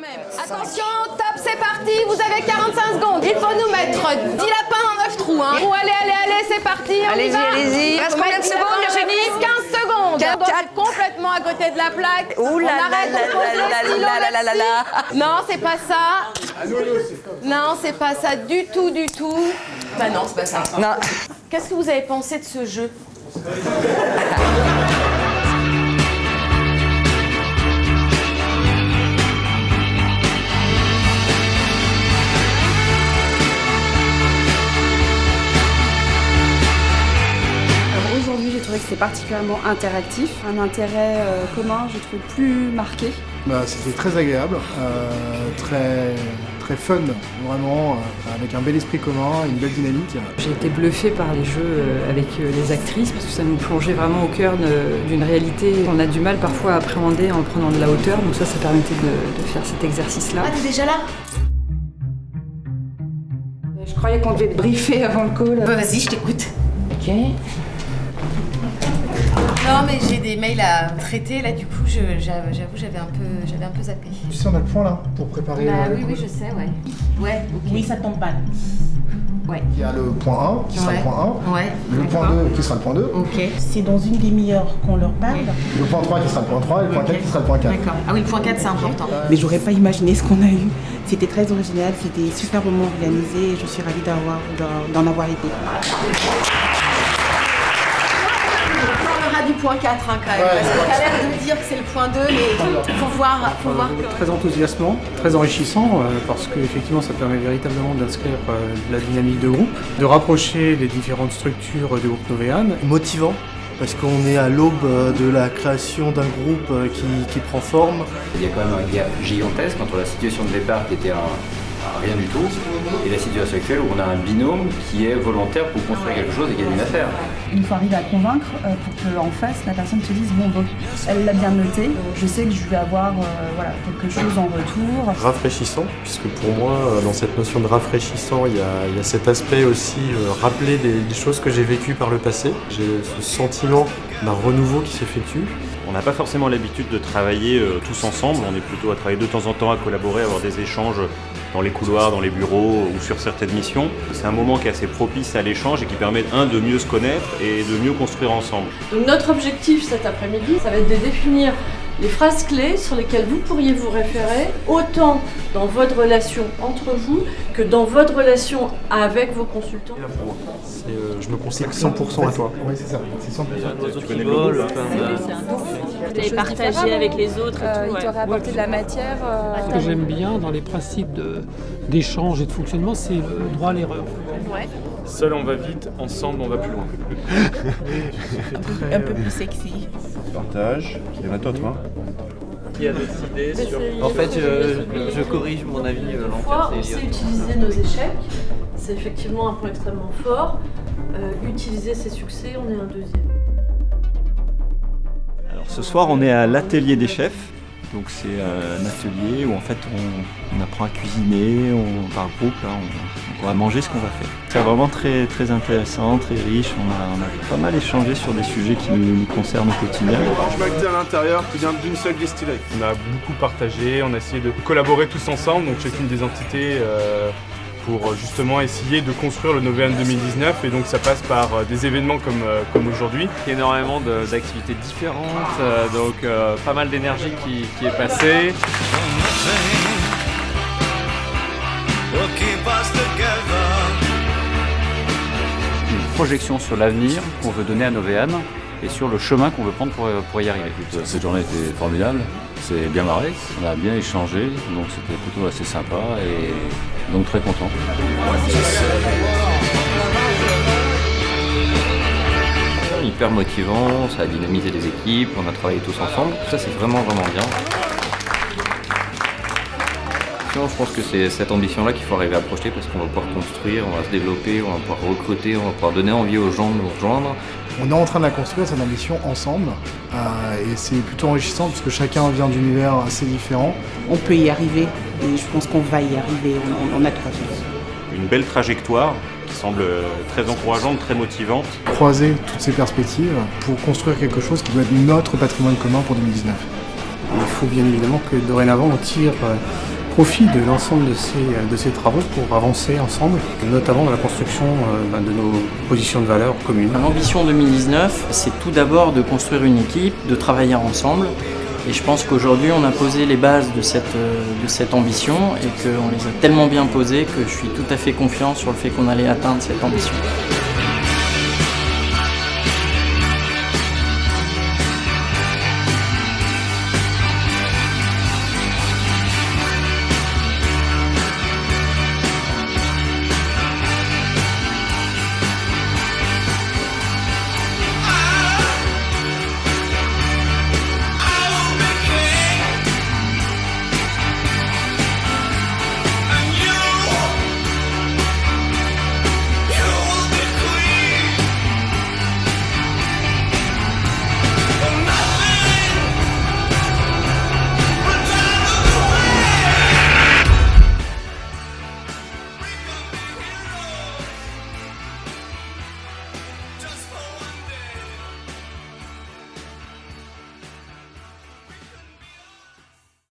même. Attention, top, c'est parti, vous avez 45 secondes. Il faut nous mettre 10 lapins dans 9 trous. Hein. Bon, allez, c'est parti. Allez-y. Il reste combien de secondes, Virginie? 15 secondes. On doit être complètement à côté de la plaque. Ouh là on arrête, on pose le stylo là-dessus. Non, c'est pas ça. Non, c'est pas ça du tout. Bah non, c'est pas ça. Non. Qu'est-ce que vous avez pensé de ce jeu? Aujourd'hui, j'ai trouvé que c'était particulièrement interactif, un intérêt commun, je trouve plus marqué. C'était très agréable, très fun, vraiment, avec un bel esprit commun, une belle dynamique. J'ai été bluffée par les jeux avec les actrices parce que ça nous plongeait vraiment au cœur d'une réalité qu'on a du mal parfois à appréhender en prenant de la hauteur, donc ça permettait de faire cet exercice-là. Ah, t'es déjà là? Je croyais qu'on devait briefer avant le call. Bah vas-y, je t'écoute. Ok. Non mais j'ai des mails à traiter là, du coup j'avoue j'avais un peu zappé. Tu sais, on a le point là pour préparer. Oui, je sais, ouais. Ouais, ok. Oui, ça tombe pas. Ouais. Il y a le point 1 qui sera le point 1, Ouais. le point 2 qui sera le point 2, Ok. C'est dans une demi-heure qu'on leur parle. le point 3 qui sera le point 3 et le point 4 qui sera le point 4. D'accord. Ah oui, le point 4 c'est important. Mais j'aurais pas imaginé ce qu'on a eu. C'était très original, c'était superbement organisé et je suis ravie d'en avoir été. Du point 4 hein, quand même, parce que t'as l'air de dire que c'est le point 2, mais faut voir Très enthousiasmant, très enrichissant, parce qu'effectivement ça permet véritablement d'inscrire la dynamique de groupe, de rapprocher les différentes structures du groupe Novéan. Motivant, parce qu'on est à l'aube de la création d'un groupe qui prend forme. Il y a quand même un gap gigantesque entre la situation de départ qui était rien du tout et la situation actuelle où on a un binôme qui est volontaire pour construire quelque chose et gagner une affaire. Il faut arriver à convaincre pour qu'en face, la personne se dise bon, elle l'a bien noté, je sais que je vais avoir quelque chose en retour. Rafraîchissant, puisque pour moi, dans cette notion de rafraîchissant, il y a cet aspect aussi, rappeler des choses que j'ai vécues par le passé. J'ai ce sentiment d'un renouveau qui s'effectue. On n'a pas forcément l'habitude de travailler tous ensemble, on est plutôt à travailler de temps en temps, à collaborer, à avoir des échanges dans les couloirs, dans les bureaux ou sur certaines missions. C'est un moment qui est assez propice à l'échange et qui permet de mieux se connaître et de mieux construire ensemble. Donc notre objectif cet après-midi, ça va être de définir les phrases clés sur lesquelles vous pourriez vous référer, autant dans votre relation entre vous que dans votre relation avec vos consultants. Je me consacre 100% à toi. Oui, c'est ça, c'est 100%. Tu connais le logo, Vous avez partagé avec les autres et tout. Il t'aurait apporté de la matière. Ce que j'aime bien dans les principes d'échange et de fonctionnement, c'est le droit à l'erreur. Ouais. Seul on va vite, ensemble on va plus loin. Un peu plus sexy. Partage, il y en a d'autres, hein. Qui a d'autres idées sur... En fait, je corrige mon avis. Parfois, on sait utiliser nos échecs, c'est effectivement un point extrêmement fort. Utiliser ses succès, on est un deuxième. Alors ce soir on est à l'atelier des chefs, donc c'est un atelier où en fait on apprend à cuisiner, par groupe, là, on va manger ce qu'on va faire. C'est vraiment très, très intéressant, très riche, on a pas mal échangé sur des sujets qui nous concernent au quotidien. Je m'active à l'intérieur qui vient d'une seule distillerie. On a beaucoup partagé, on a essayé de collaborer tous ensemble, donc chacune des entités pour justement essayer de construire le Novéan 2019 et donc ça passe par des événements comme aujourd'hui. Énormément d'activités différentes, donc pas mal d'énergie qui est passée. Une projection sur l'avenir qu'on veut donner à Novéan et sur le chemin qu'on veut prendre pour y arriver. Cette journée était formidable, c'est bien marré, on a bien échangé, donc c'était plutôt assez sympa et donc très content. Hyper motivant, ça a dynamisé les équipes, on a travaillé tous ensemble, ça c'est vraiment bien. Je pense que c'est cette ambition-là qu'il faut arriver à projeter parce qu'on va pouvoir construire, on va se développer, on va pouvoir recruter, on va pouvoir donner envie aux gens de nous rejoindre. On est en train de la construire, cette ambition, ensemble, et c'est plutôt enrichissant parce que chacun vient d'univers assez différents. On peut y arriver et je pense qu'on va y arriver, on a de quoi faire. Une belle trajectoire qui semble très encourageante, très motivante. Croiser toutes ces perspectives pour construire quelque chose qui doit être notre patrimoine commun pour 2019. Il faut bien évidemment que dorénavant on tire profit de l'ensemble de ces travaux pour avancer ensemble, notamment dans la construction de nos positions de valeur communes. L'ambition 2019, c'est tout d'abord de construire une équipe, de travailler ensemble. Et je pense qu'aujourd'hui, on a posé les bases de cette ambition et qu'on les a tellement bien posées que je suis tout à fait confiant sur le fait qu'on allait atteindre cette ambition.